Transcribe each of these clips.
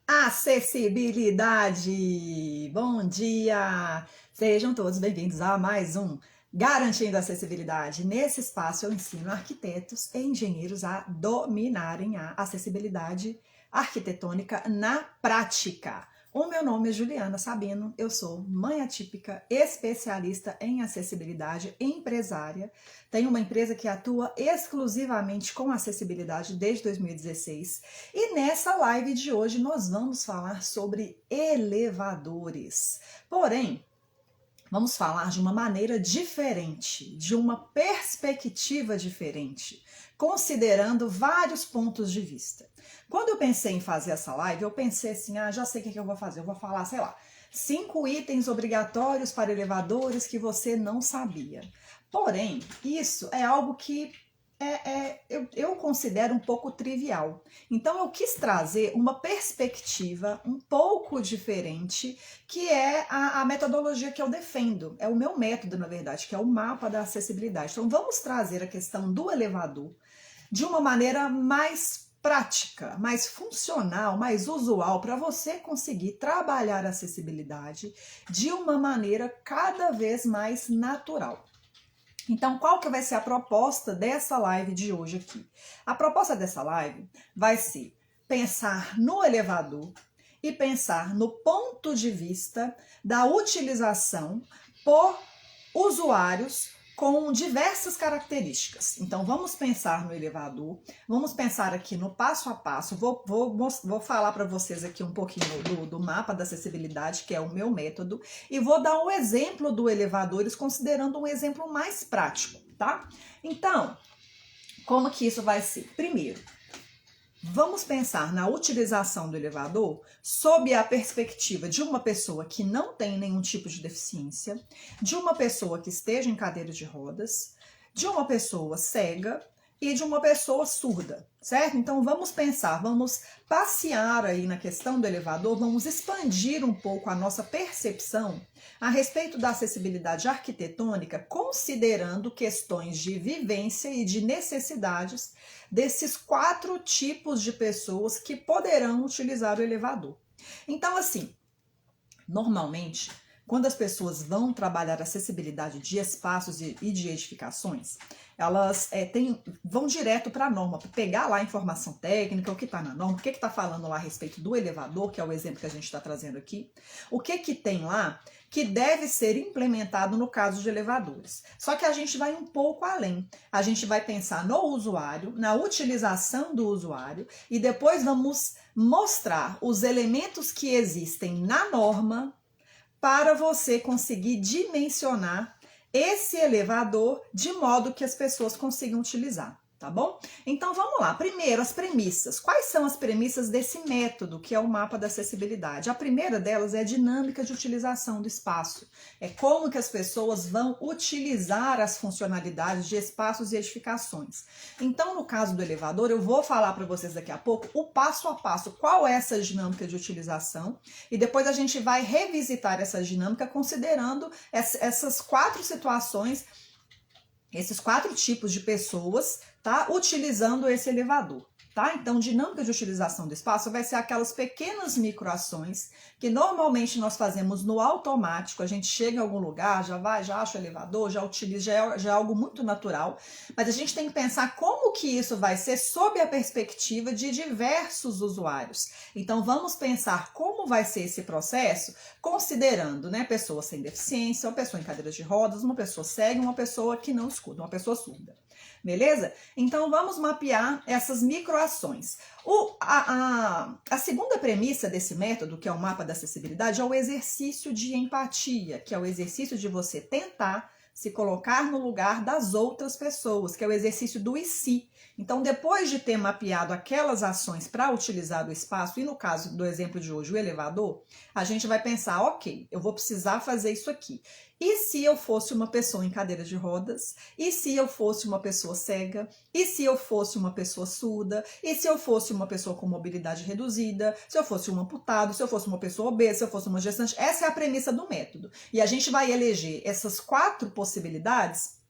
Acessibilidade! Bom dia! Sejam todos bem-vindos a mais um Garantindo Acessibilidade. Nesse espaço eu ensino arquitetos e engenheiros a dominarem a acessibilidade arquitetônica na prática. O meu nome é Juliana Sabino, eu sou mãe atípica, especialista em acessibilidade, empresária. Tenho uma empresa que atua exclusivamente com acessibilidade desde 2016. E nessa live de hoje nós vamos falar sobre elevadores. Porém, vamos falar de uma maneira diferente, de uma perspectiva diferente, considerando vários pontos de vista. Quando eu pensei em fazer essa live, eu pensei assim, já sei o que eu vou fazer. Eu vou falar, sei lá, 5 itens obrigatórios para elevadores que você não sabia. Porém, isso é algo que eu considero um pouco trivial. Então eu quis trazer uma perspectiva um pouco diferente, que é a metodologia que eu defendo. É o meu método, na verdade, que é o mapa da acessibilidade. Então vamos trazer a questão do elevador de uma maneira mais prática, mais funcional, mais usual, para você conseguir trabalhar a acessibilidade de uma maneira cada vez mais natural. Então, qual que vai ser a proposta dessa live de hoje aqui? A proposta dessa live vai ser pensar no elevador e pensar no ponto de vista da utilização por usuários com diversas características. Então, vamos pensar no elevador, vamos pensar aqui no passo a passo. Vou falar para vocês aqui um pouquinho do mapa da acessibilidade, que é o meu método, e vou dar um exemplo do elevadores, considerando um exemplo mais prático, tá? Então, como que isso vai ser? Primeiro, vamos pensar na utilização do elevador sob a perspectiva de uma pessoa que não tem nenhum tipo de deficiência, de uma pessoa que esteja em cadeira de rodas, de uma pessoa cega e de uma pessoa surda, certo? Então vamos pensar, vamos passear aí na questão do elevador, vamos expandir um pouco a nossa percepção a respeito da acessibilidade arquitetônica, considerando questões de vivência e de necessidades desses 4 tipos de pessoas que poderão utilizar o elevador. Então, assim, normalmente, quando as pessoas vão trabalhar acessibilidade de espaços e de edificações, elas vão direto para a norma, para pegar lá a informação técnica, o que está na norma, o que está falando lá a respeito do elevador, que é o exemplo que a gente está trazendo aqui, o que tem lá que deve ser implementado no caso de elevadores. Só que a gente vai um pouco além. A gente vai pensar no usuário, na utilização do usuário, e depois vamos mostrar os elementos que existem na norma para você conseguir dimensionar esse elevador de modo que as pessoas consigam utilizar, tá bom? Então vamos lá. Primeiro, as premissas. Quais são as premissas desse método, que é o mapa da acessibilidade? A primeira delas é a dinâmica de utilização do espaço. É como que as pessoas vão utilizar as funcionalidades de espaços e edificações. Então, no caso do elevador, eu vou falar para vocês daqui a pouco o passo a passo, qual é essa dinâmica de utilização, e depois a gente vai revisitar essa dinâmica considerando essas 4 situações, esses 4 tipos de pessoas, tá? Utilizando esse elevador, tá? Então, dinâmica de utilização do espaço vai ser aquelas pequenas microações que normalmente nós fazemos no automático. A gente chega em algum lugar, já acha o elevador, já utiliza, já é algo muito natural, mas a gente tem que pensar como que isso vai ser sob a perspectiva de diversos usuários. Então, vamos pensar como vai ser esse processo, considerando, né, pessoas sem deficiência, uma pessoa em cadeira de rodas, uma pessoa cega, uma pessoa que não escuta, uma pessoa surda. Beleza? Então vamos mapear essas microações. A segunda premissa desse método, que é o mapa da acessibilidade, é o exercício de empatia, que é o exercício de você tentar se colocar no lugar das outras pessoas, que é o exercício do e se. Então, depois de ter mapeado aquelas ações para utilizar o espaço, e no caso do exemplo de hoje, o elevador, a gente vai pensar, ok, eu vou precisar fazer isso aqui. E se eu fosse uma pessoa em cadeira de rodas? E se eu fosse uma pessoa cega? E se eu fosse uma pessoa surda? E se eu fosse uma pessoa com mobilidade reduzida? Se eu fosse um amputado? Se eu fosse uma pessoa obesa? Se eu fosse uma gestante? Essa é a premissa do método. E a gente vai eleger essas 4 possibilidades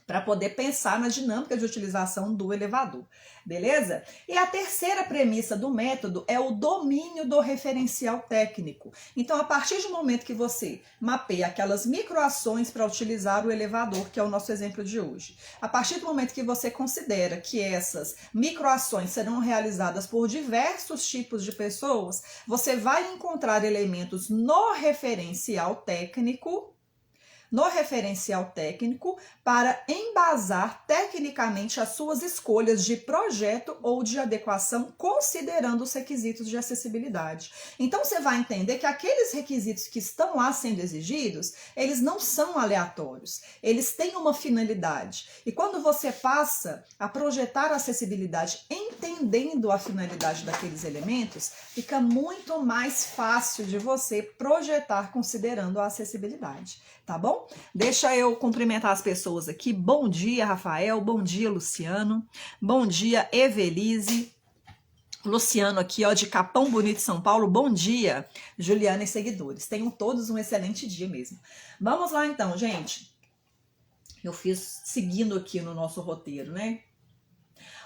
para poder pensar na dinâmica de utilização do elevador, beleza? E a terceira premissa do método é o domínio do referencial técnico. Então, a partir do momento que você mapeia aquelas microações para utilizar o elevador, que é o nosso exemplo de hoje, a partir do momento que você considera que essas microações serão realizadas por diversos tipos de pessoas, você vai encontrar elementos no referencial técnico para embasar tecnicamente as suas escolhas de projeto ou de adequação, considerando os requisitos de acessibilidade. Então, você vai entender que aqueles requisitos que estão lá sendo exigidos, eles não são aleatórios, eles têm uma finalidade. E quando você passa a projetar a acessibilidade entendendo a finalidade daqueles elementos, fica muito mais fácil de você projetar considerando a acessibilidade. Tá bom? Deixa eu cumprimentar as pessoas aqui. Bom dia, Rafael. Bom dia, Luciano. Bom dia, Evelise. Luciano aqui, ó, de Capão Bonito, São Paulo. Bom dia, Juliana e seguidores. Tenham todos um excelente dia mesmo. Vamos lá então, gente. Eu fiz seguindo aqui no nosso roteiro, né?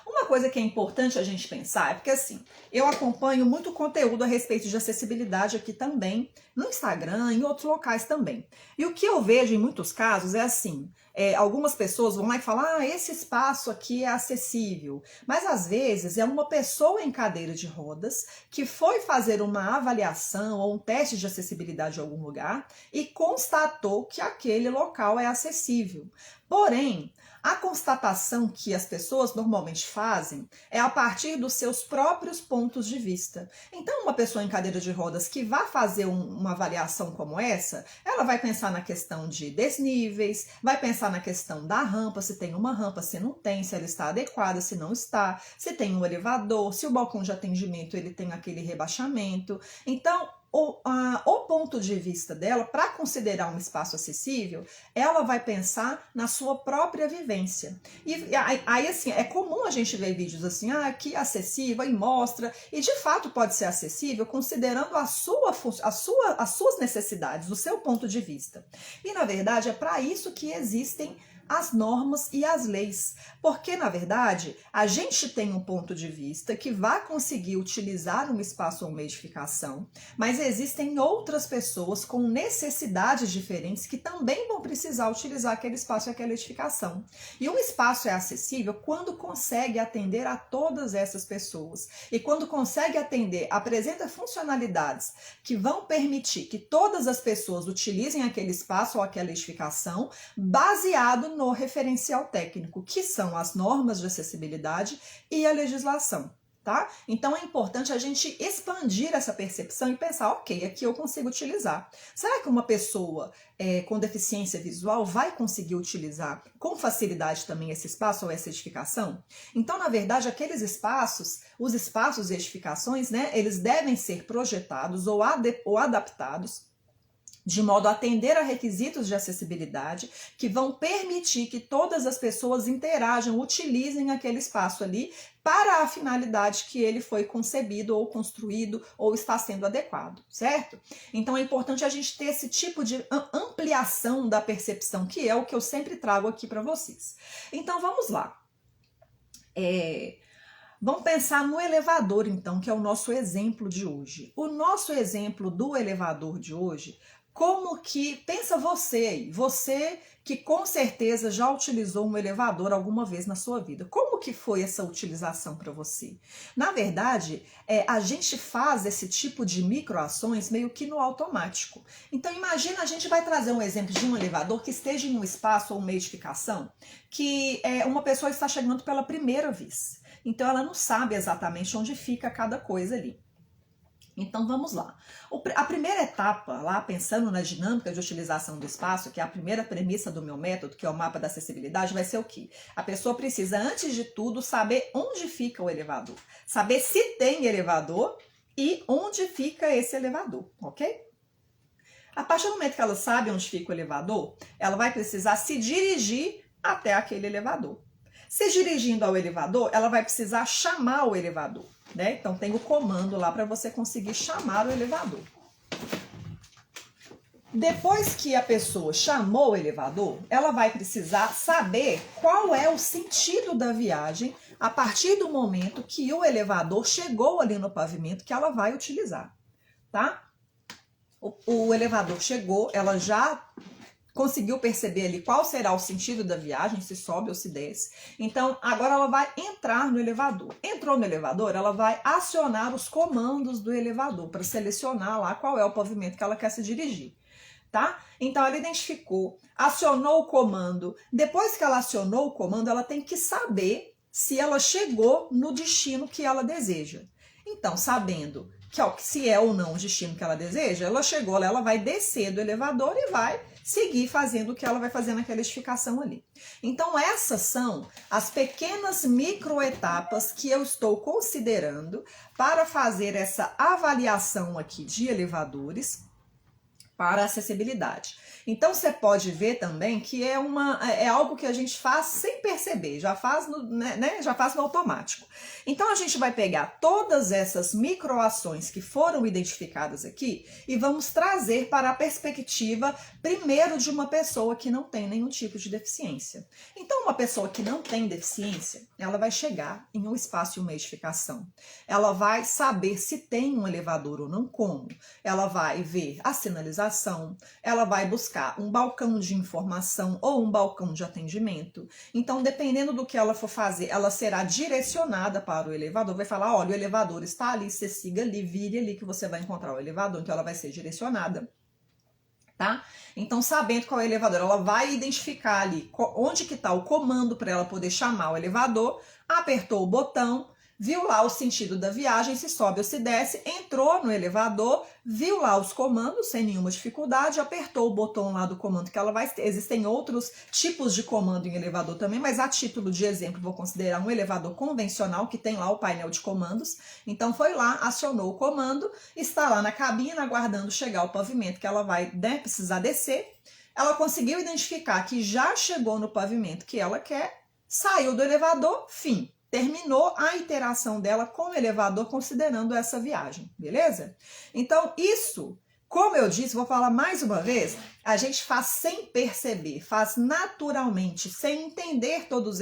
Uma coisa que é importante a gente pensar é porque, assim, eu acompanho muito conteúdo a respeito de acessibilidade aqui também, no Instagram, em outros locais também. E o que eu vejo em muitos casos é assim, algumas pessoas vão lá e falam, ah, esse espaço aqui é acessível. Mas, às vezes, é uma pessoa em cadeira de rodas que foi fazer uma avaliação ou um teste de acessibilidade em algum lugar e constatou que aquele local é acessível. Porém, a constatação que as pessoas normalmente fazem é a partir dos seus próprios pontos de vista. Então, uma pessoa em cadeira de rodas que vai fazer uma avaliação como essa, ela vai pensar na questão de desníveis, vai pensar na questão da rampa, se tem uma rampa, se não tem, se ela está adequada, se não está, se tem um elevador, se o balcão de atendimento ele tem aquele rebaixamento. Então, o ponto de vista dela, para considerar um espaço acessível, ela vai pensar na sua própria vivência. E aí, assim, é comum a gente ver vídeos assim, ah, aqui é acessível, e mostra, e de fato pode ser acessível, considerando as suas necessidades, o seu ponto de vista. E, na verdade, é para isso que existem as normas e as leis, porque, na verdade, a gente tem um ponto de vista que vai conseguir utilizar um espaço ou uma edificação, mas existem outras pessoas com necessidades diferentes que também vão precisar utilizar aquele espaço e aquela edificação. E um espaço é acessível quando consegue atender a todas essas pessoas, e quando consegue atender, apresenta funcionalidades que vão permitir que todas as pessoas utilizem aquele espaço ou aquela edificação, baseado no referencial técnico, que são as normas de acessibilidade e a legislação, tá? Então é importante a gente expandir essa percepção e pensar, ok, aqui eu consigo utilizar. Será que uma pessoa com deficiência visual vai conseguir utilizar com facilidade também esse espaço ou essa edificação? Então, na verdade, aqueles espaços, os espaços e edificações, né, eles devem ser projetados ou adaptados de modo a atender a requisitos de acessibilidade que vão permitir que todas as pessoas interajam, utilizem aquele espaço ali para a finalidade que ele foi concebido ou construído ou está sendo adequado, certo? Então é importante a gente ter esse tipo de ampliação da percepção, que é o que eu sempre trago aqui para vocês. Então vamos lá. Vamos pensar no elevador, então, que é o nosso exemplo de hoje. O nosso exemplo do elevador de hoje, como que, pensa você aí, você que com certeza já utilizou um elevador alguma vez na sua vida. Como que foi essa utilização para você? Na verdade, a gente faz esse tipo de microações meio que no automático. Então imagina, a gente vai trazer um exemplo de um elevador que esteja em um espaço ou uma edificação que uma pessoa está chegando pela primeira vez. Então ela não sabe exatamente onde fica cada coisa ali. Então vamos lá. A primeira etapa, lá pensando na dinâmica de utilização do espaço, que é a primeira premissa do meu método, que é o mapa da acessibilidade, vai ser o quê? A pessoa precisa, antes de tudo, saber onde fica o elevador. Saber se tem elevador e onde fica esse elevador, ok? A partir do momento que ela sabe onde fica o elevador, ela vai precisar se dirigir até aquele elevador. Se dirigindo ao elevador, ela vai precisar chamar o elevador, né? Então tem o comando lá para você conseguir chamar o elevador. Depois que a pessoa chamou o elevador, ela vai precisar saber qual é o sentido da viagem a partir do momento que o elevador chegou ali no pavimento que ela vai utilizar, tá? O elevador chegou, ela já conseguiu perceber ali qual será o sentido da viagem, se sobe ou se desce. Então, agora ela vai entrar no elevador. Entrou no elevador, ela vai acionar os comandos do elevador para selecionar lá qual é o pavimento que ela quer se dirigir, tá? Então, ela identificou, acionou o comando. Depois que ela acionou o comando, ela tem que saber se ela chegou no destino que ela deseja. Então, sabendo que se é ou não o destino que ela deseja, ela chegou lá, ela vai descer do elevador e vai seguir fazendo o que ela vai fazer naquela edificação ali. Então, essas são as pequenas microetapas que eu estou considerando para fazer essa avaliação aqui de elevadores para acessibilidade. Então, você pode ver também que é algo que a gente faz sem perceber, já faz no automático. Então, a gente vai pegar todas essas microações que foram identificadas aqui e vamos trazer para a perspectiva, primeiro, de uma pessoa que não tem nenhum tipo de deficiência. Então, uma pessoa que não tem deficiência, ela vai chegar em um espaço e uma edificação. Ela vai saber se tem um elevador ou não, como. Ela vai ver a sinalização, ela vai buscar um balcão de informação ou um balcão de atendimento. Então, dependendo do que ela for fazer, ela será direcionada para o elevador, vai falar, olha, o elevador está ali, você siga ali, vire ali que você vai encontrar o elevador, então ela vai ser direcionada, tá? Então, sabendo qual é o elevador, ela vai identificar ali onde que está o comando para ela poder chamar o elevador, apertou o botão, viu lá o sentido da viagem, se sobe ou se desce, entrou no elevador, viu lá os comandos sem nenhuma dificuldade, apertou o botão lá do comando que ela vai ter. Existem outros tipos de comando em elevador também, mas a título de exemplo vou considerar um elevador convencional que tem lá o painel de comandos. Então foi lá, acionou o comando, está lá na cabine aguardando chegar o pavimento que ela vai precisar descer. Ela conseguiu identificar que já chegou no pavimento que ela quer, saiu do elevador, fim. Terminou a interação dela com o elevador considerando essa viagem, beleza? Então, isso, como eu disse, vou falar mais uma vez, a gente faz sem perceber, faz naturalmente, sem entender todas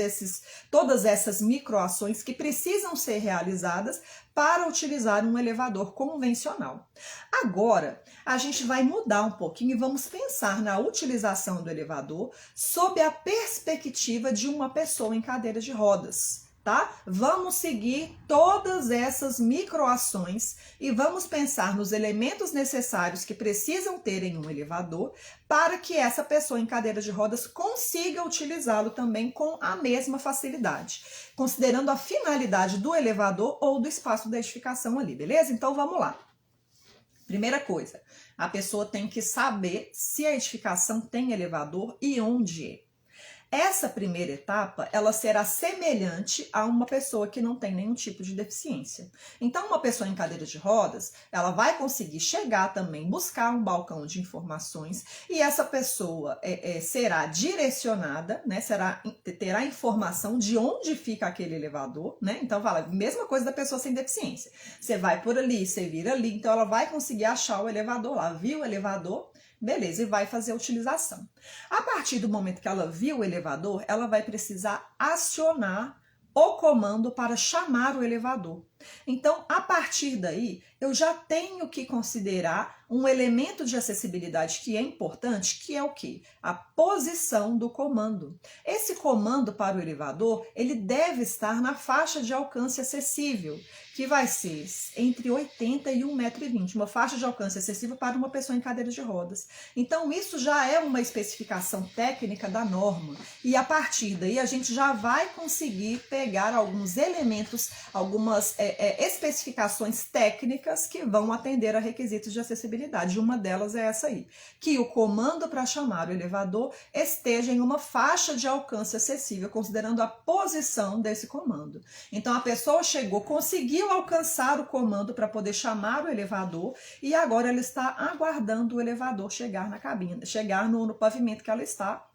essas microações que precisam ser realizadas para utilizar um elevador convencional. Agora, a gente vai mudar um pouquinho e vamos pensar na utilização do elevador sob a perspectiva de uma pessoa em cadeira de rodas. Tá? Vamos seguir todas essas microações e vamos pensar nos elementos necessários que precisam ter em um elevador para que essa pessoa em cadeira de rodas consiga utilizá-lo também com a mesma facilidade, considerando a finalidade do elevador ou do espaço da edificação ali, beleza? Então vamos lá. Primeira coisa, a pessoa tem que saber se a edificação tem elevador e onde é. Essa primeira etapa, ela será semelhante a uma pessoa que não tem nenhum tipo de deficiência. Então, uma pessoa em cadeira de rodas, ela vai conseguir chegar também, buscar um balcão de informações e essa pessoa será direcionada, né? Terá informação de onde fica aquele elevador, né? Então, fala, mesma coisa da pessoa sem deficiência. Você vai por ali, você vira ali, então ela vai conseguir achar o elevador lá, viu o elevador? Beleza, e vai fazer a utilização. A partir do momento que ela viu o elevador, ela vai precisar acionar o comando para chamar o elevador. Então, a partir daí, eu já tenho que considerar um elemento de acessibilidade que é importante, que é o quê? A posição do comando. Esse comando para o elevador, ele deve estar na faixa de alcance acessível, que vai ser entre 80 e 1,20 m, uma faixa de alcance acessível para uma pessoa em cadeira de rodas. Então, isso já é uma especificação técnica da norma, e a partir daí a gente já vai conseguir pegar alguns elementos, algumas especificações técnicas que vão atender a requisitos de acessibilidade. Uma delas é essa aí, que o comando para chamar o elevador esteja em uma faixa de alcance acessível, considerando a posição desse comando. Então, a pessoa chegou, conseguiu alcançar o comando para poder chamar o elevador e agora ela está aguardando o elevador chegar na cabine, chegar no pavimento que ela está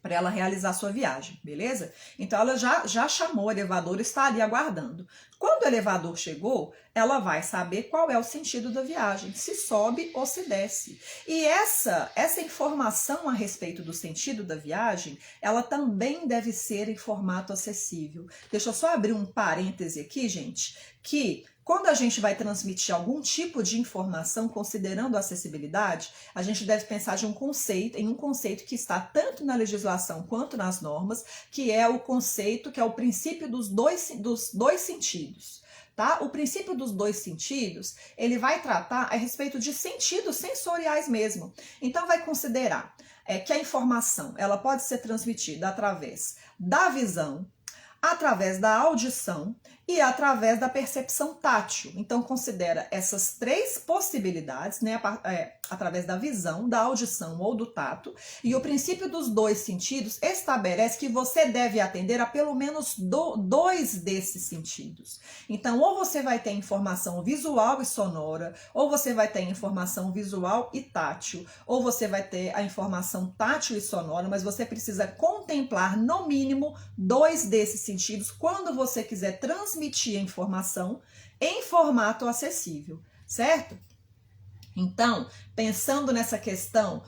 para ela realizar sua viagem, beleza? Então ela já chamou o elevador, está ali aguardando. Quando o elevador chegou, ela vai saber qual é o sentido da viagem, se sobe ou se desce. E essa informação a respeito do sentido da viagem, ela também deve ser em formato acessível. Deixa eu só abrir um parêntese aqui, gente, que quando a gente vai transmitir algum tipo de informação, considerando a acessibilidade, a gente deve pensar em um conceito que está tanto na legislação quanto nas normas, que é o conceito, que é o princípio dos dois sentidos. Tá? O princípio dos dois sentidos, ele vai tratar a respeito de sentidos sensoriais mesmo. Então vai considerar que a informação ela pode ser transmitida através da visão, através da audição e através da percepção tátil. Então, considera essas três possibilidades, né, através da visão, da audição ou do tato, e o princípio dos dois sentidos estabelece que você deve atender a pelo menos dois desses sentidos. Então, ou você vai ter informação visual e sonora, ou você vai ter informação visual e tátil, ou você vai ter a informação tátil e sonora, mas você precisa contemplar, no mínimo, dois desses sentidos quando você quiser transmitir a informação em formato acessível, certo? Então, pensando nessa questão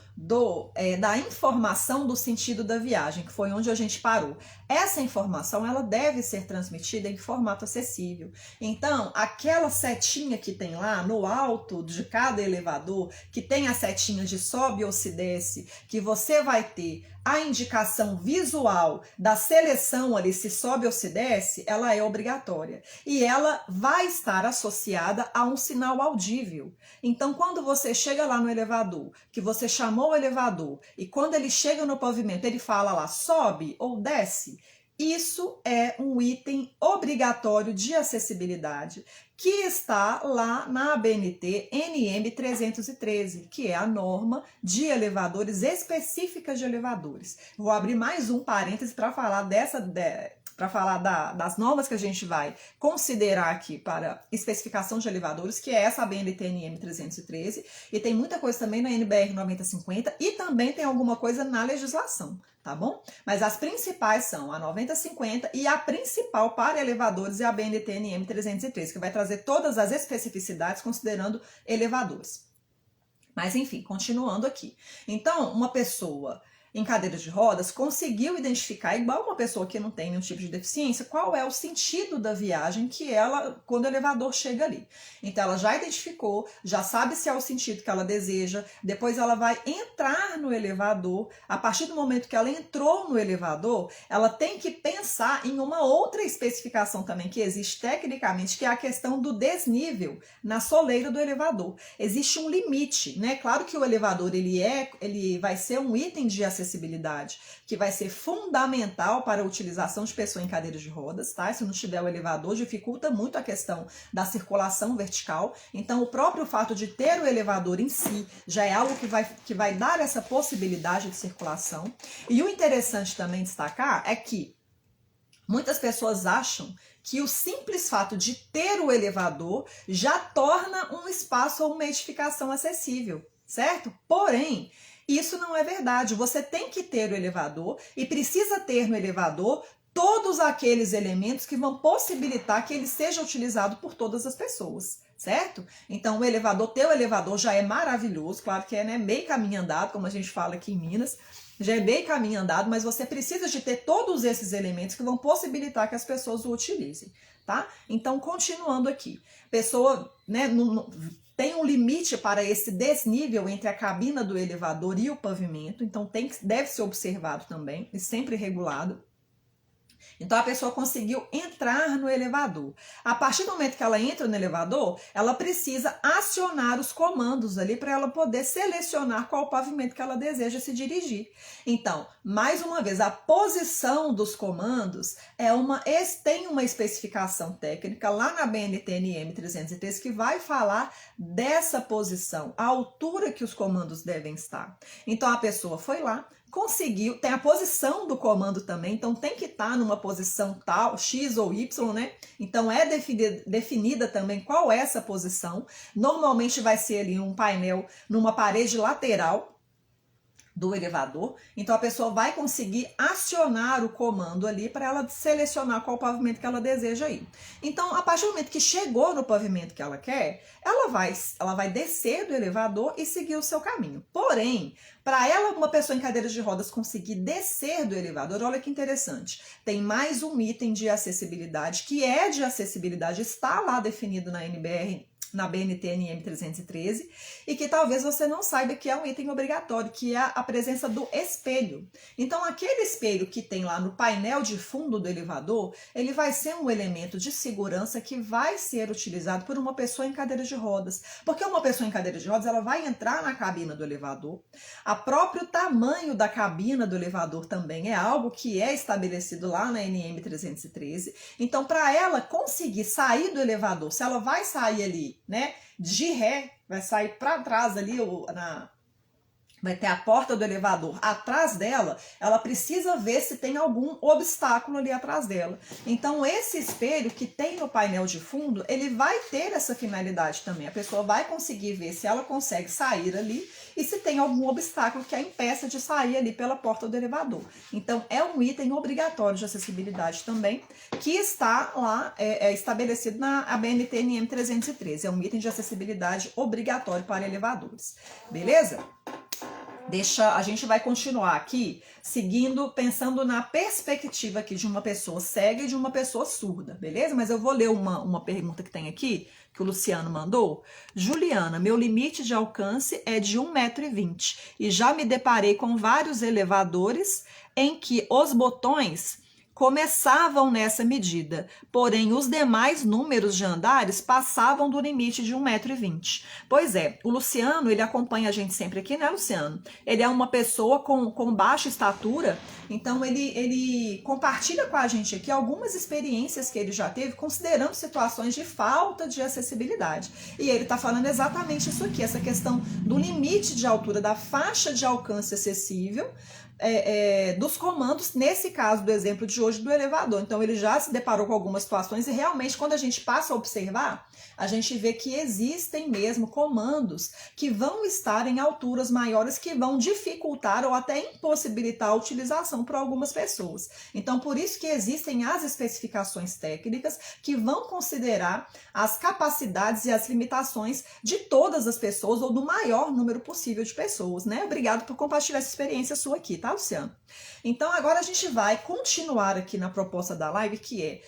da informação do sentido da viagem, que foi onde a gente parou, essa informação ela deve ser transmitida em formato acessível. Então, aquela setinha que tem lá no alto de cada elevador, que tem a setinha de sobe ou se desce, que você vai ter a indicação visual da seleção ali, se sobe ou se desce, ela é obrigatória. E ela vai estar associada a um sinal audível. Então, quando você chega lá no elevador, que você chamou o elevador, e quando ele chega no pavimento, ele fala lá, sobe ou desce, isso é um item obrigatório de acessibilidade que está lá na ABNT NM 313, que é a norma de elevadores específica de elevadores. Vou abrir mais um parêntese para falar das normas que a gente vai considerar aqui para especificação de elevadores, que é essa ABNT NM 313, e tem muita coisa também na NBR 9050 e também tem alguma coisa na legislação, tá bom? Mas as principais são a 9050 e a principal para elevadores é a ABNT NM 313, que vai trazer todas as especificidades considerando elevadores. Mas enfim, continuando aqui. Então, uma pessoa em cadeira de rodas conseguiu identificar, igual uma pessoa que não tem nenhum tipo de deficiência, qual é o sentido da viagem que ela, quando o elevador chega ali. Então ela já identificou, já sabe se é o sentido que ela deseja, depois ela vai entrar no elevador. A partir do momento que ela entrou no elevador, ela tem que pensar em uma outra especificação também que existe tecnicamente, que é a questão do desnível na soleira do elevador. Existe um limite, né? Claro que o elevador ele vai ser um item de acessibilidade, que vai ser fundamental para a utilização de pessoa em cadeira de rodas, tá? Se não tiver o elevador, dificulta muito a questão da circulação vertical. Então, o próprio fato de ter o elevador em si já é algo que vai dar essa possibilidade de circulação. E o interessante também destacar é que muitas pessoas acham que o simples fato de ter o elevador já torna um espaço ou uma edificação acessível, certo? Porém, isso não é verdade. Você tem que ter o elevador e precisa ter no elevador todos aqueles elementos que vão possibilitar que ele seja utilizado por todas as pessoas, certo? Então, ter o elevador já é maravilhoso, claro que é, né, meio caminho andado, como a gente fala aqui em Minas, já é meio caminho andado, mas você precisa de ter todos esses elementos que vão possibilitar que as pessoas o utilizem, tá? Então, continuando aqui, pessoa, né, tem um limite para esse desnível entre a cabina do elevador e o pavimento, então deve ser observado também e sempre regulado. Então a pessoa conseguiu entrar no elevador. A partir do momento que ela entra no elevador, ela precisa acionar os comandos ali para ela poder selecionar qual pavimento que ela deseja se dirigir. Então, mais uma vez, a posição dos comandos tem uma especificação técnica lá na BNT-NM 313 que vai falar dessa posição, a altura que os comandos devem estar. Então a pessoa foi lá, conseguiu, tem a posição do comando também, então tem que estar numa posição tal, X ou Y, né? Então é definida também qual é essa posição. Normalmente vai ser ali um painel numa parede lateral, do elevador, então a pessoa vai conseguir acionar o comando ali para ela selecionar qual pavimento que ela deseja ir. Então, a partir do momento que chegou no pavimento que ela quer, ela vai descer do elevador e seguir o seu caminho. Porém, para ela, uma pessoa em cadeira de rodas conseguir descer do elevador, olha que interessante, tem mais um item de acessibilidade, que é de acessibilidade, está lá definido na NBR, na BNT-NM 313, e que talvez você não saiba que é um item obrigatório, que é a presença do espelho. Então, aquele espelho que tem lá no painel de fundo do elevador, ele vai ser um elemento de segurança que vai ser utilizado por uma pessoa em cadeira de rodas. Porque uma pessoa em cadeira de rodas, ela vai entrar na cabina do elevador. O próprio tamanho da cabina do elevador também é algo que é estabelecido lá na NM 313. Então, para ela conseguir sair do elevador, se ela vai sair ali, né, de ré, vai sair para trás ali, vai ter a porta do elevador atrás dela, ela precisa ver se tem algum obstáculo ali atrás dela. Então, esse espelho que tem no painel de fundo, ele vai ter essa finalidade também. A pessoa vai conseguir ver se ela consegue sair ali e se tem algum obstáculo que a impeça de sair ali pela porta do elevador. Então, é um item obrigatório de acessibilidade também, que está lá estabelecido na ABNT-NM 313. É um item de acessibilidade obrigatório para elevadores. Beleza? A gente vai continuar aqui, pensando na perspectiva aqui de uma pessoa cega e de uma pessoa surda, beleza? Mas eu vou ler uma pergunta que tem aqui, que o Luciano mandou. Juliana, meu limite de alcance é de 1,20 m e já me deparei com vários elevadores em que os botões começavam nessa medida, porém os demais números de andares passavam do limite de 1,20 m. Pois é, o Luciano, ele acompanha a gente sempre aqui, né, Luciano? Ele é uma pessoa com baixa estatura, então ele compartilha com a gente aqui algumas experiências que ele já teve, considerando situações de falta de acessibilidade. E ele está falando exatamente isso aqui, essa questão do limite de altura, da faixa de alcance acessível, dos comandos, nesse caso do exemplo de hoje do elevador. Então ele já se deparou com algumas situações e realmente quando a gente passa a observar, a gente vê que existem mesmo comandos que vão estar em alturas maiores que vão dificultar ou até impossibilitar a utilização para algumas pessoas. Então por isso que existem as especificações técnicas que vão considerar as capacidades e as limitações de todas as pessoas ou do maior número possível de pessoas, né? Obrigado por compartilhar essa experiência sua aqui, tá, Luciano? Então agora a gente vai continuar aqui na proposta da live, que é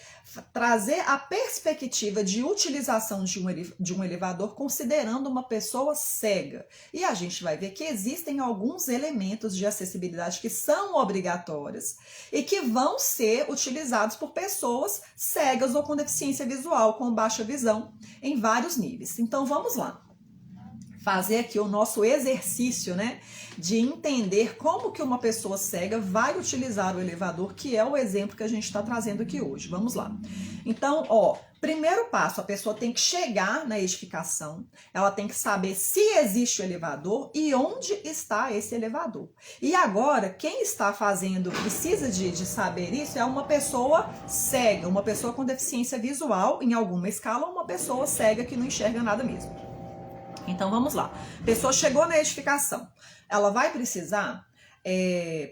trazer a perspectiva de utilização de um elevador considerando uma pessoa cega. E a gente vai ver que existem alguns elementos de acessibilidade que são obrigatórios e que vão ser utilizados por pessoas cegas ou com deficiência visual, com baixa visão, em vários níveis. Então vamos lá. Fazer aqui o nosso exercício, né, de entender como que uma pessoa cega vai utilizar o elevador, que é o exemplo que a gente está trazendo aqui hoje. Vamos lá. Então, primeiro passo, a pessoa tem que chegar na edificação, ela tem que saber se existe o elevador e onde está esse elevador. E agora, quem está precisa de saber isso é uma pessoa cega, uma pessoa com deficiência visual em alguma escala, ou uma pessoa cega que não enxerga nada mesmo. Então vamos lá, a pessoa chegou na edificação, ela vai precisar,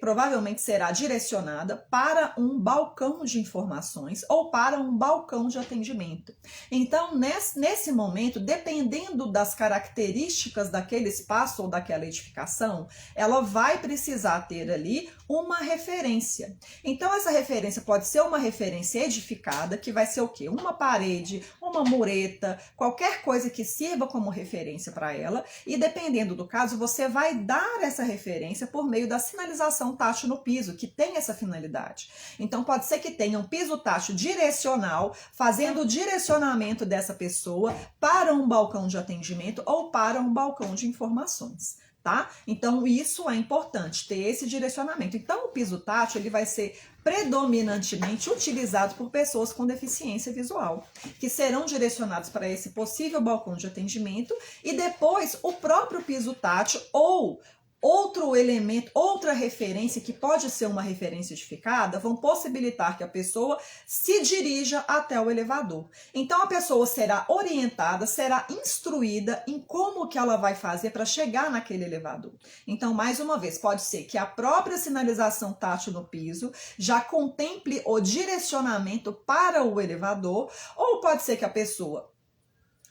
provavelmente será direcionada para um balcão de informações ou para um balcão de atendimento. Então nesse momento, dependendo das características daquele espaço ou daquela edificação, ela vai precisar ter ali uma referência. Então essa referência pode ser uma referência edificada, que vai ser o quê? Uma parede, uma mureta, qualquer coisa que sirva como referência para ela, e dependendo do caso, você vai dar essa referência por meio da sinalização tátil no piso, que tem essa finalidade. Então pode ser que tenha um piso tátil direcional, fazendo o direcionamento dessa pessoa para um balcão de atendimento ou para um balcão de informações. Tá? Então isso é importante, ter esse direcionamento. Então o piso tátil ele vai ser predominantemente utilizado por pessoas com deficiência visual, que serão direcionados para esse possível balcão de atendimento, e depois o próprio piso tátil ou outro elemento, outra referência, que pode ser uma referência edificada, vão possibilitar que a pessoa se dirija até o elevador. Então a pessoa será orientada, será instruída em como que ela vai fazer para chegar naquele elevador. Então, mais uma vez, pode ser que a própria sinalização tátil no piso já contemple o direcionamento para o elevador, ou pode ser que a pessoa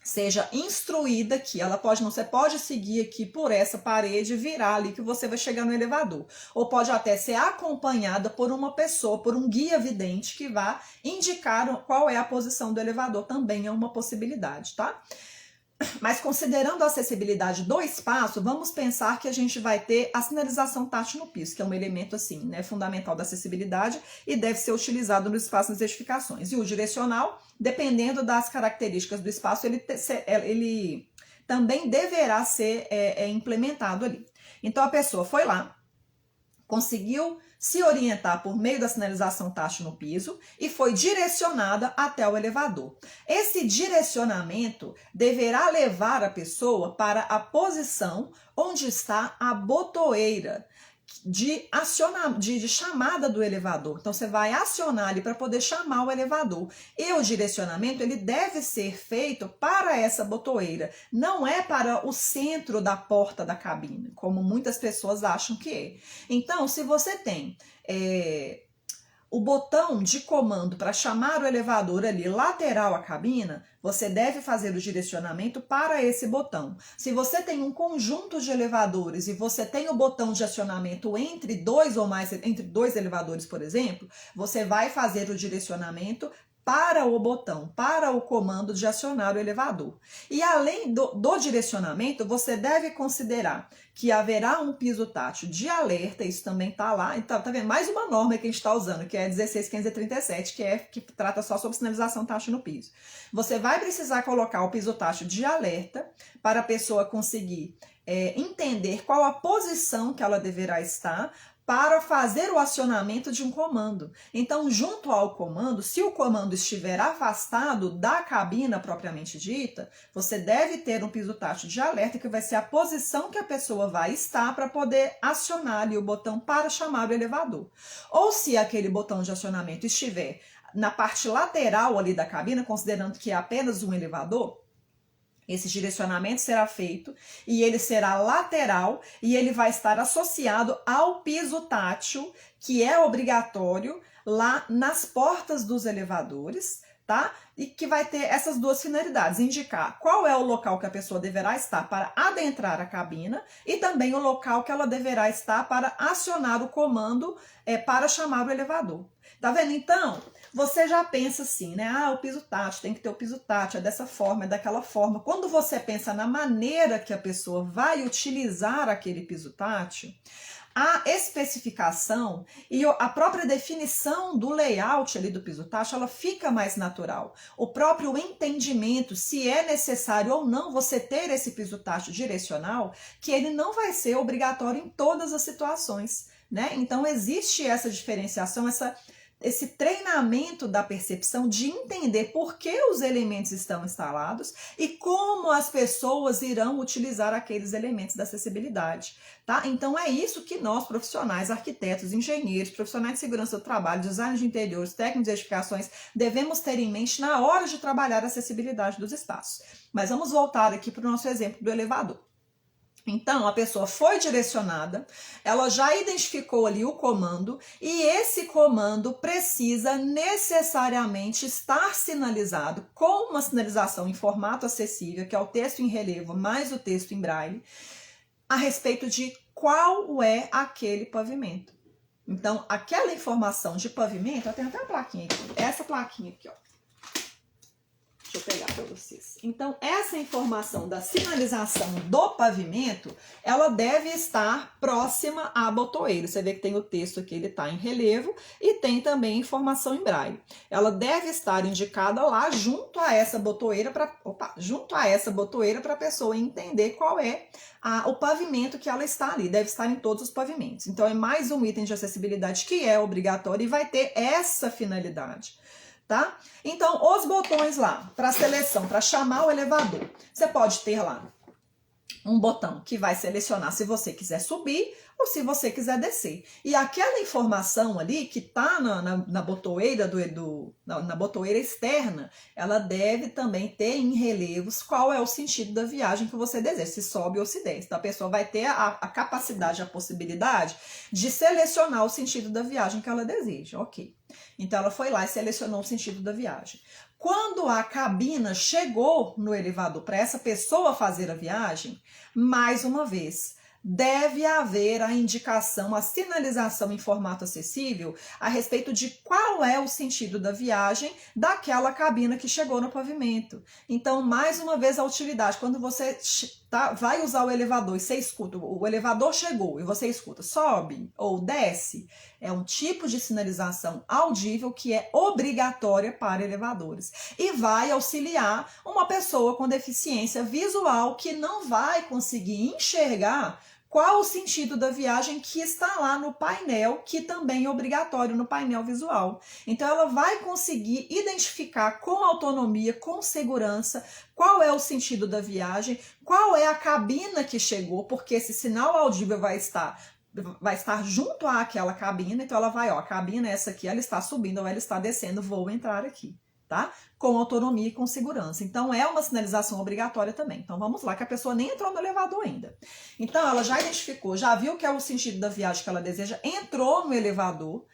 seja instruída que ela pode, não, você pode seguir aqui por essa parede e virar ali que você vai chegar no elevador. Ou pode até ser acompanhada por uma pessoa, por um guia vidente que vá indicar qual é a posição do elevador, também é uma possibilidade, tá? Mas considerando a acessibilidade do espaço, vamos pensar que a gente vai ter a sinalização tátil no piso, que é um elemento assim, né, fundamental da acessibilidade e deve ser utilizado no espaço nas edificações. E o direcional, dependendo das características do espaço, ele também deverá ser implementado ali. Então a pessoa foi lá, conseguiu se orientar por meio da sinalização tátil no piso e foi direcionada até o elevador. Esse direcionamento deverá levar a pessoa para a posição onde está a botoeira de chamada do elevador. Então você vai acionar ali para poder chamar o elevador. E o direcionamento ele deve ser feito para essa botoeira, não é para o centro da porta da cabine, como muitas pessoas acham que é. Então, se você tem o botão de comando para chamar o elevador ali lateral à cabina, você deve fazer o direcionamento para esse botão. Se você tem um conjunto de elevadores e você tem o botão de acionamento entre dois elevadores, por exemplo, você vai fazer o direcionamento para o botão, para o comando de acionar o elevador. E além do direcionamento, você deve considerar que haverá um piso tátil de alerta, isso também está lá, então tá vendo? Mais uma norma que a gente está usando, que é 16537, que trata só sobre sinalização tátil no piso. Você vai precisar colocar o piso tátil de alerta para a pessoa conseguir entender qual a posição que ela deverá estar para fazer o acionamento de um comando. Então, junto ao comando, se o comando estiver afastado da cabina propriamente dita, você deve ter um piso tátil de alerta, que vai ser a posição que a pessoa vai estar para poder acionar ali o botão para chamar o elevador. Ou se aquele botão de acionamento estiver na parte lateral ali da cabina, considerando que é apenas um elevador, esse direcionamento será feito e ele será lateral e ele vai estar associado ao piso tátil, que é obrigatório lá nas portas dos elevadores, tá? E que vai ter essas duas finalidades, indicar qual é o local que a pessoa deverá estar para adentrar a cabina e também o local que ela deverá estar para acionar o comando para chamar o elevador. Tá vendo? Então, você já pensa assim, né? Ah, o piso tátil, tem que ter o piso tátil, é dessa forma, é daquela forma. Quando você pensa na maneira que a pessoa vai utilizar aquele piso tátil, a especificação e a própria definição do layout ali do piso tátil, ela fica mais natural. O próprio entendimento, se é necessário ou não você ter esse piso tátil direcional, que ele não vai ser obrigatório em todas as situações, né? Então existe essa diferenciação, esse treinamento da percepção de entender por que os elementos estão instalados e como as pessoas irão utilizar aqueles elementos da acessibilidade, tá? Então é isso que nós, profissionais, arquitetos, engenheiros, profissionais de segurança do trabalho, designers de interiores, técnicos de edificações, devemos ter em mente na hora de trabalhar a acessibilidade dos espaços. Mas vamos voltar aqui para o nosso exemplo do elevador. Então, a pessoa foi direcionada, ela já identificou ali o comando e esse comando precisa necessariamente estar sinalizado com uma sinalização em formato acessível, que é o texto em relevo mais o texto em braille, a respeito de qual é aquele pavimento. Então, aquela informação de pavimento, eu tenho até uma plaquinha aqui, essa plaquinha aqui, ó. Deixa eu pegar para vocês. Então, essa informação da sinalização do pavimento, ela deve estar próxima à botoeira. Você vê que tem o texto aqui, ele está em relevo, e tem também informação em braille. Ela deve estar indicada lá junto a essa botoeira para a pessoa entender qual é o pavimento que ela está ali. Deve estar em todos os pavimentos. Então, é mais um item de acessibilidade que é obrigatório e vai ter essa finalidade. Tá? Então, os botões lá para seleção, para chamar o elevador, você pode ter lá um botão que vai selecionar se você quiser subir ou se você quiser descer. E aquela informação ali que está na botoeira na botoeira externa, ela deve também ter em relevos qual é o sentido da viagem que você deseja, se sobe ou se desce. Então a pessoa vai ter a capacidade, a possibilidade de selecionar o sentido da viagem que ela deseja. Ok. Então ela foi lá e selecionou o sentido da viagem. Quando a cabina chegou no elevador para essa pessoa fazer a viagem, mais uma vez, deve haver a indicação, a sinalização em formato acessível a respeito de qual é o sentido da viagem daquela cabina que chegou no pavimento. Então, mais uma vez, a utilidade, quando você vai usar o elevador e você escuta, o elevador chegou e você escuta, sobe ou desce, é um tipo de sinalização audível que é obrigatória para elevadores e vai auxiliar uma pessoa com deficiência visual que não vai conseguir enxergar qual o sentido da viagem que está lá no painel, que também é obrigatório no painel visual. Então ela vai conseguir identificar com autonomia, com segurança, qual é o sentido da viagem, qual é a cabina que chegou, porque esse sinal audível vai estar junto àquela cabina, então ela vai, ó, a cabina é essa aqui, ela está subindo ou ela está descendo, vou entrar aqui, tá? Com autonomia e com segurança. Então é uma sinalização obrigatória também. Então vamos lá, que a pessoa nem entrou no elevador ainda. Então ela já identificou, já viu que é o sentido da viagem que ela deseja, entrou no elevador.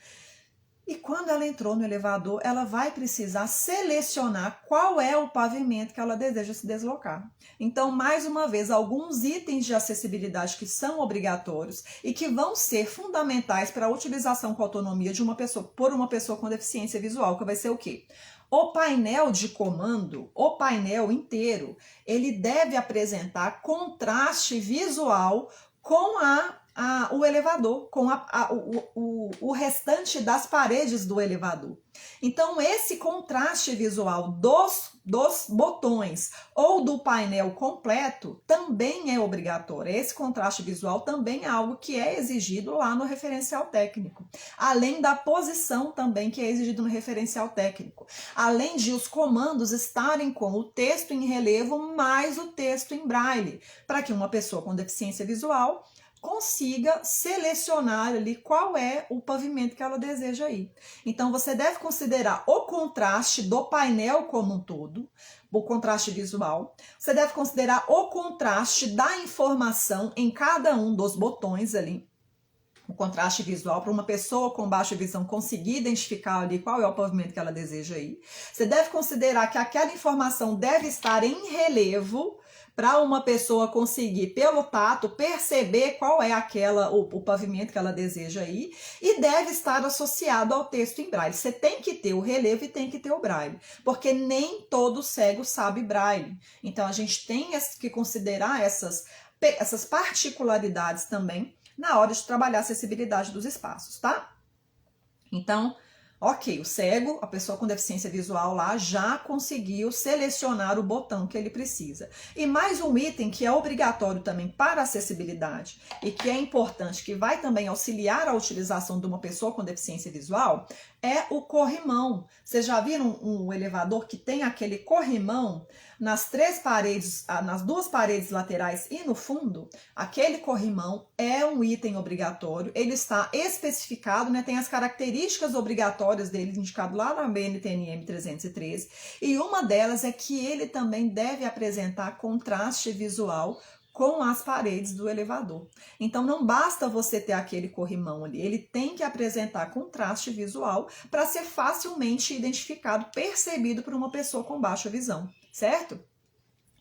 E quando ela entrou no elevador, ela vai precisar selecionar qual é o pavimento que ela deseja se deslocar. Então, mais uma vez, alguns itens de acessibilidade que são obrigatórios e que vão ser fundamentais para a utilização com autonomia de uma pessoa, por uma pessoa com deficiência visual, que vai ser o quê? O painel de comando, o painel inteiro, ele deve apresentar contraste visual com o elevador, com o restante das paredes do elevador. Então, esse contraste visual dos botões ou do painel completo também é obrigatório. Esse contraste visual também é algo que é exigido lá no referencial técnico. Além da posição também que é exigido no referencial técnico. Além de os comandos estarem com o texto em relevo mais o texto em braille, para que uma pessoa com deficiência visual consiga selecionar ali qual é o pavimento que ela deseja ir. Então, você deve considerar o contraste do painel como um todo, o contraste visual. Você deve considerar o contraste da informação em cada um dos botões ali. O contraste visual para uma pessoa com baixa visão conseguir identificar ali qual é o pavimento que ela deseja ir. Você deve considerar que aquela informação deve estar em relevo para uma pessoa conseguir, pelo tato, perceber qual é o pavimento que ela deseja ir e deve estar associado ao texto em braille. Você tem que ter o relevo e tem que ter o braille, porque nem todo cego sabe braille. Então, a gente tem que considerar essas particularidades também na hora de trabalhar a acessibilidade dos espaços, tá? Então, ok, o cego, a pessoa com deficiência visual lá, já conseguiu selecionar o botão que ele precisa. E mais um item que é obrigatório também para a acessibilidade e que é importante, que vai também auxiliar a utilização de uma pessoa com deficiência visual, é o corrimão. Vocês já viram um elevador que tem aquele corrimão nas nas duas paredes laterais e no fundo? Aquele corrimão é um item obrigatório, ele está especificado, né? Tem as características obrigatórias dele indicado lá na BNT-NM 313, e uma delas é que ele também deve apresentar contraste visual com as paredes do elevador. Então não basta você ter aquele corrimão ali, ele tem que apresentar contraste visual para ser facilmente identificado, percebido por uma pessoa com baixa visão, certo?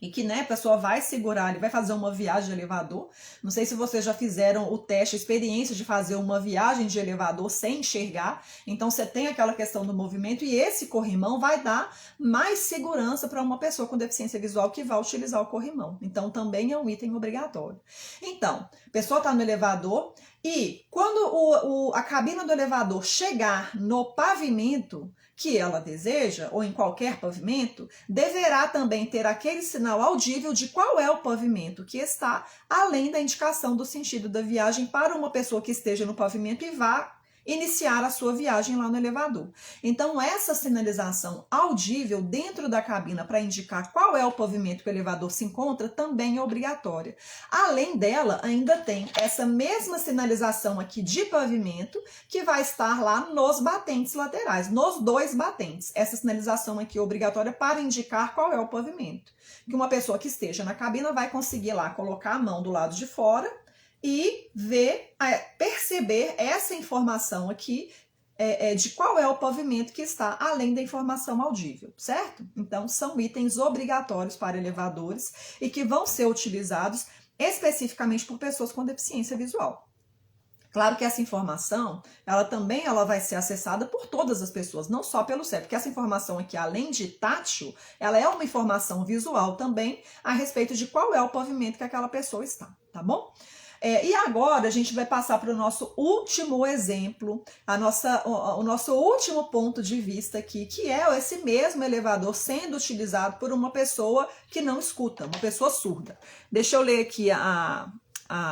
E que, né, a pessoa vai segurar, ele vai fazer uma viagem de elevador. Não sei se vocês já fizeram o teste, a experiência de fazer uma viagem de elevador sem enxergar. Então, você tem aquela questão do movimento e esse corrimão vai dar mais segurança para uma pessoa com deficiência visual que vai utilizar o corrimão. Então, também é um item obrigatório. Então, a pessoa está no elevador e quando a cabina do elevador chegar no pavimento que ela deseja, ou em qualquer pavimento, deverá também ter aquele sinal audível de qual é o pavimento que está, além da indicação do sentido da viagem para uma pessoa que esteja no pavimento e vá iniciar a sua viagem lá no elevador. Então, essa sinalização audível dentro da cabina para indicar qual é o pavimento que o elevador se encontra também é obrigatória. Além dela, ainda tem essa mesma sinalização aqui de pavimento que vai estar lá nos batentes laterais, nos dois batentes. Essa sinalização aqui é obrigatória para indicar qual é o pavimento. Que uma pessoa que esteja na cabina vai conseguir lá colocar a mão do lado de fora e ver, perceber essa informação aqui de qual é o pavimento que está além da informação audível, certo? Então, são itens obrigatórios para elevadores e que vão ser utilizados especificamente por pessoas com deficiência visual. Claro que essa informação, ela vai ser acessada por todas as pessoas, não só pelo cérebro, porque essa informação aqui, além de tátil, ela é uma informação visual também a respeito de qual é o pavimento que aquela pessoa está, tá bom? E agora a gente vai passar para o nosso último exemplo, o nosso último ponto de vista aqui, que é esse mesmo elevador sendo utilizado por uma pessoa que não escuta, uma pessoa surda. Deixa eu ler aqui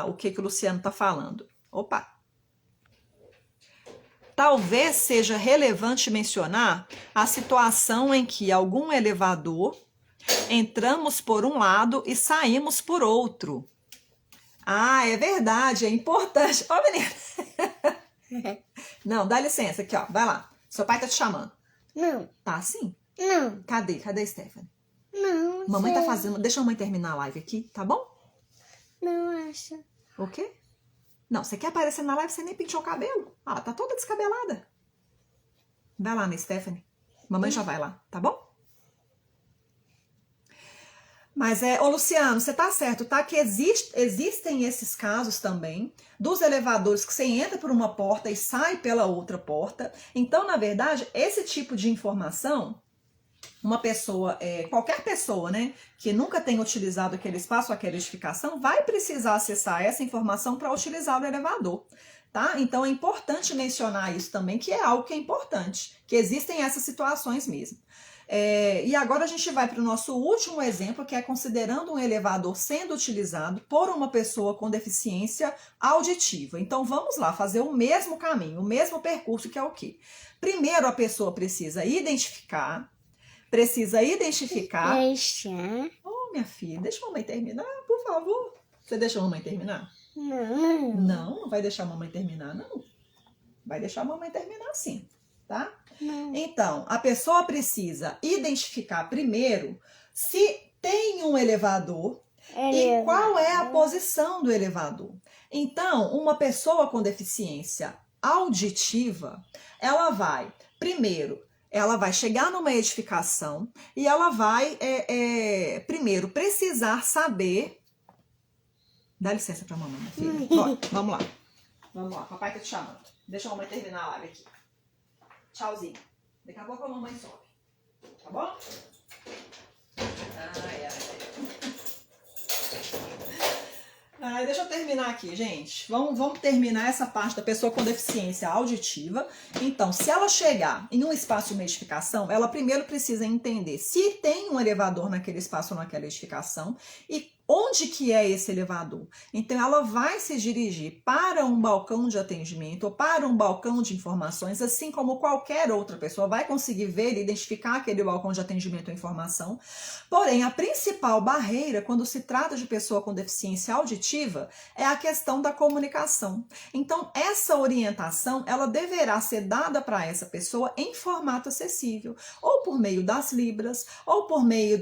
o que o Luciano está falando. Opa! Talvez seja relevante mencionar a situação em que algum elevador entramos por um lado e saímos por outro. Ah, é verdade, é importante. Ó, menina. Não, dá licença aqui, ó. Vai lá. Seu pai tá te chamando. Não. Tá sim? Não. Cadê a Stephanie? Não. Mamãe tá fazendo. Deixa a mamãe terminar a live aqui, tá bom? Não acho. O quê? Não, você quer aparecer na live, você nem pintou o cabelo. Ah, ela tá toda descabelada. Vai lá, né, Stephanie? Mamãe já vai lá, tá bom? Mas ô Luciano, você tá certo, tá? Que existem esses casos também dos elevadores que você entra por uma porta e sai pela outra porta. Então, na verdade, esse tipo de informação, uma pessoa, qualquer pessoa, né, que nunca tenha utilizado aquele espaço, aquela edificação, vai precisar acessar essa informação para utilizar o elevador, tá? Então, é importante mencionar isso também, que é algo que é importante, que existem essas situações mesmo. E agora a gente vai para o nosso último exemplo, que é considerando um elevador sendo utilizado por uma pessoa com deficiência auditiva. Então, vamos lá, fazer o mesmo caminho, o mesmo percurso, que é o quê? Primeiro, a pessoa precisa identificar. Oh, minha filha, deixa a mamãe terminar, por favor. Você deixa a mamãe terminar? Não. Não vai deixar a mamãe terminar, não. Vai deixar a mamãe terminar sim, tá? Não. Então, a pessoa precisa identificar primeiro se tem um elevador e qual é a posição do elevador. Então, uma pessoa com deficiência auditiva, ela vai, primeiro, ela vai chegar numa edificação e ela vai, primeiro, precisar saber... Dá licença pra mamãe, minha filha. Bora, vamos lá. Vamos lá, papai tá te chamando. Deixa a mamãe terminar a live aqui. Tchauzinho. Daqui a pouco a mamãe sobe. Tá bom? Ai, deixa eu terminar aqui, gente. Vamos terminar essa parte da pessoa com deficiência auditiva. Então, se ela chegar em um espaço de uma edificação, ela primeiro precisa entender se tem um elevador naquele espaço ou naquela edificação e onde que é esse elevador. Então, ela vai se dirigir para um balcão de atendimento ou para um balcão de informações, assim como qualquer outra pessoa vai conseguir ver e identificar aquele balcão de atendimento ou informação. Porém, a principal barreira, quando se trata de pessoa com deficiência auditiva, é a questão da comunicação. Então, essa orientação, ela deverá ser dada para essa pessoa em formato acessível, ou por meio das libras, ou por meio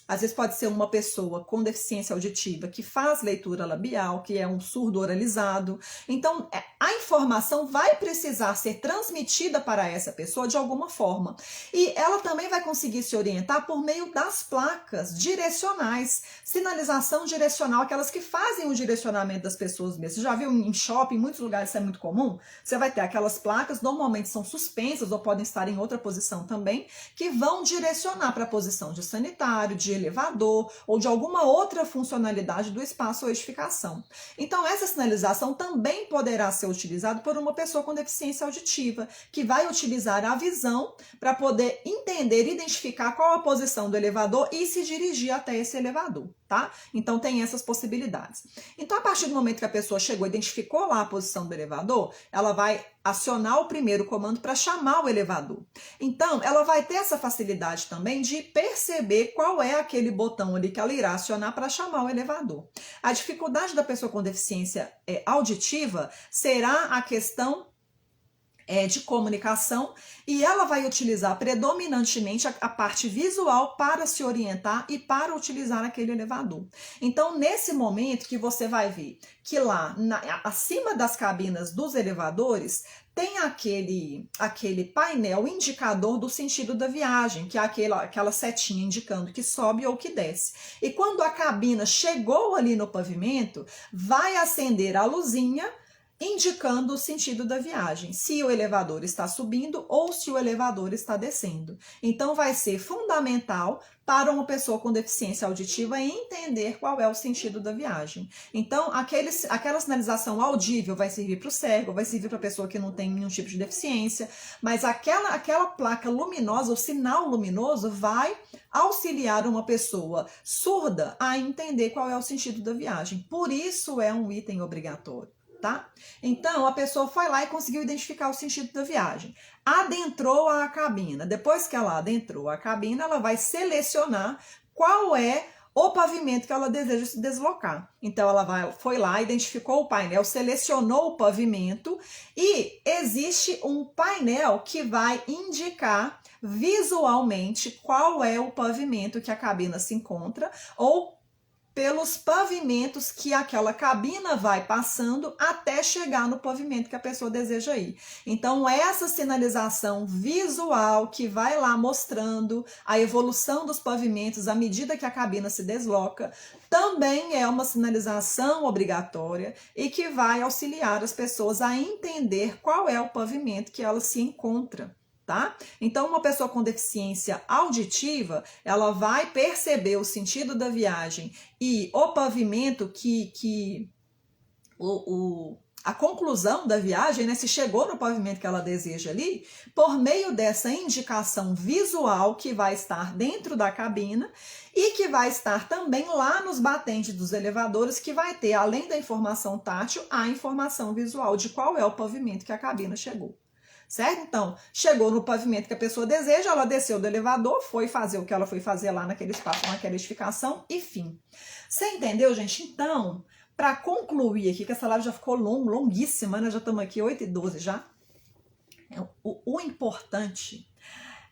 às vezes pode ser uma pessoa com deficiência auditiva que faz leitura labial, que é um surdo oralizado. Então, a informação vai precisar ser transmitida para essa pessoa de alguma forma. E ela também vai conseguir se orientar por meio das placas direcionais, sinalização direcional, aquelas que fazem o direcionamento das pessoas mesmo. Você já viu em shopping, em muitos lugares isso é muito comum? Você vai ter aquelas placas, normalmente são suspensas ou podem estar em outra posição também, que vão direcionar para a posição de sanitário, de elevador ou de alguma outra funcionalidade do espaço ou edificação. Então, essa sinalização também poderá ser utilizada por uma pessoa com deficiência auditiva, que vai utilizar a visão para poder entender e identificar qual a posição do elevador e se dirigir até esse elevador. tá? Então tem essas possibilidades. Então a partir do momento que a pessoa chegou, identificou lá a posição do elevador, ela vai acionar o primeiro comando para chamar o elevador. Então ela vai ter essa facilidade também de perceber qual é aquele botão ali que ela irá acionar para chamar o elevador. A dificuldade da pessoa com deficiência auditiva será a questão de comunicação, e ela vai utilizar predominantemente a parte visual para se orientar e para utilizar aquele elevador. Então, nesse momento que você vai ver que lá acima das cabinas dos elevadores tem aquele painel indicador do sentido da viagem, que é aquela setinha indicando que sobe ou que desce. E quando a cabina chegou ali no pavimento, vai acender a luzinha indicando o sentido da viagem, se o elevador está subindo ou se o elevador está descendo. Então vai ser fundamental para uma pessoa com deficiência auditiva entender qual é o sentido da viagem. Então aquela sinalização audível vai servir para o cego, vai servir para a pessoa que não tem nenhum tipo de deficiência, mas aquela placa luminosa, o sinal luminoso vai auxiliar uma pessoa surda a entender qual é o sentido da viagem. Por isso é um item obrigatório. Tá? Então, a pessoa foi lá e conseguiu identificar o sentido da viagem. Adentrou a cabina. Depois que ela adentrou a cabina, ela vai selecionar qual é o pavimento que ela deseja se deslocar. Então, ela foi lá, identificou o painel, selecionou o pavimento e existe um painel que vai indicar visualmente qual é o pavimento que a cabina se encontra ou pelos pavimentos que aquela cabina vai passando até chegar no pavimento que a pessoa deseja ir. Então, essa sinalização visual que vai lá mostrando a evolução dos pavimentos à medida que a cabina se desloca, também é uma sinalização obrigatória e que vai auxiliar as pessoas a entender qual é o pavimento que ela se encontra. Tá? Então, uma pessoa com deficiência auditiva, ela vai perceber o sentido da viagem e o pavimento a conclusão da viagem, né, se chegou no pavimento que ela deseja ali, por meio dessa indicação visual que vai estar dentro da cabina e que vai estar também lá nos batentes dos elevadores, que vai ter, além da informação tátil, a informação visual de qual é o pavimento que a cabina chegou. Certo? Então, chegou no pavimento que a pessoa deseja, ela desceu do elevador, foi fazer o que ela foi fazer lá naquele espaço, naquela edificação, e fim. Você entendeu, gente? Então, para concluir aqui, que essa live já ficou longuíssima, né? Já estamos aqui 8h12 já. O importante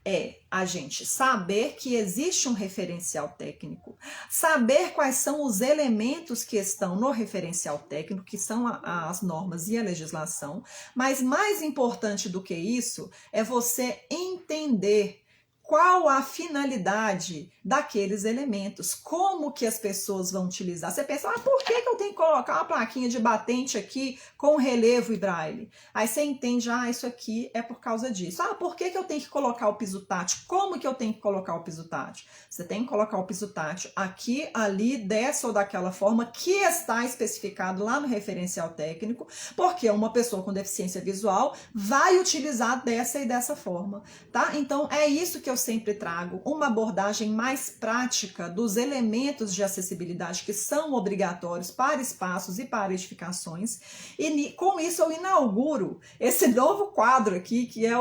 é a gente saber que existe um referencial técnico, saber quais são os elementos que estão no referencial técnico, que são as normas e a legislação, mas mais importante do que isso é você entender qual a finalidade daqueles elementos, como que as pessoas vão utilizar. Você pensa, por que eu tenho que colocar uma plaquinha de batente aqui com relevo e braille? Aí você entende, isso aqui é por causa disso. Por que eu tenho que colocar o piso tátil? Como que eu tenho que colocar o piso tátil? Você tem que colocar o piso tátil aqui, ali, dessa ou daquela forma que está especificado lá no referencial técnico, porque uma pessoa com deficiência visual vai utilizar dessa e dessa forma, tá? Então, é isso que eu sempre trago, uma abordagem mais prática dos elementos de acessibilidade que são obrigatórios para espaços e para edificações, e com isso eu inauguro esse novo quadro aqui, que é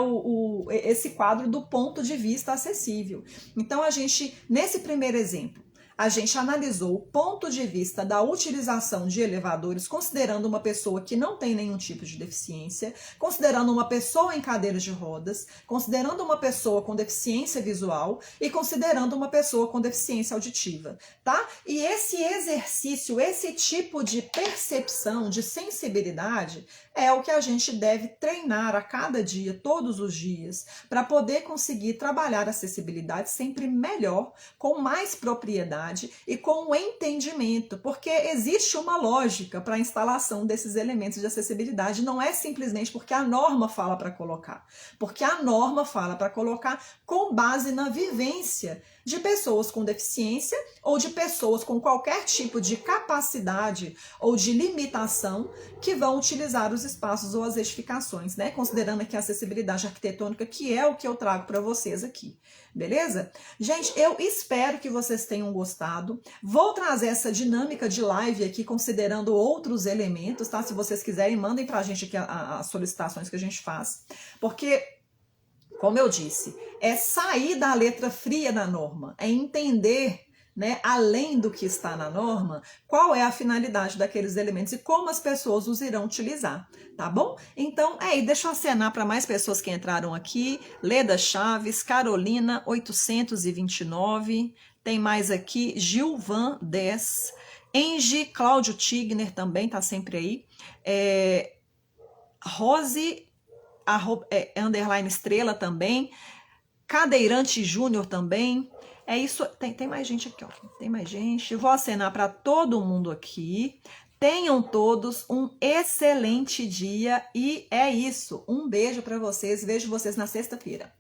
esse quadro do ponto de vista acessível. Então a gente, nesse primeiro exemplo, a gente analisou o ponto de vista da utilização de elevadores, considerando uma pessoa que não tem nenhum tipo de deficiência, considerando uma pessoa em cadeira de rodas, considerando uma pessoa com deficiência visual e considerando uma pessoa com deficiência auditiva, tá? E esse exercício, esse tipo de percepção, de sensibilidade, é o que a gente deve treinar a cada dia, todos os dias, para poder conseguir trabalhar a acessibilidade sempre melhor, com mais propriedade e com o entendimento, porque existe uma lógica para a instalação desses elementos de acessibilidade, não é simplesmente porque a norma fala para colocar, porque a norma fala para colocar com base na vivência de pessoas com deficiência ou de pessoas com qualquer tipo de capacidade ou de limitação que vão utilizar os espaços ou as edificações, né? Considerando aqui a acessibilidade arquitetônica, que é o que eu trago para vocês aqui, beleza? Gente, eu espero que vocês tenham gostado. Vou trazer essa dinâmica de live aqui, considerando outros elementos, tá? Se vocês quiserem, mandem pra gente aqui as solicitações que a gente faz, porque, como eu disse, é sair da letra fria da norma, é entender, né, além do que está na norma, qual é a finalidade daqueles elementos e como as pessoas os irão utilizar, tá bom? Então, deixa eu acenar para mais pessoas que entraram aqui. Leda Chaves, Carolina 829, tem mais aqui, Gilvan 10, Engie, Cláudio Tigner também tá sempre aí, Rose, underline estrela também, Cadeirante Júnior também. É isso, tem mais gente aqui, ó. Tem mais gente. Vou acenar para todo mundo aqui. Tenham todos um excelente dia e é isso. Um beijo para vocês. Vejo vocês na sexta-feira.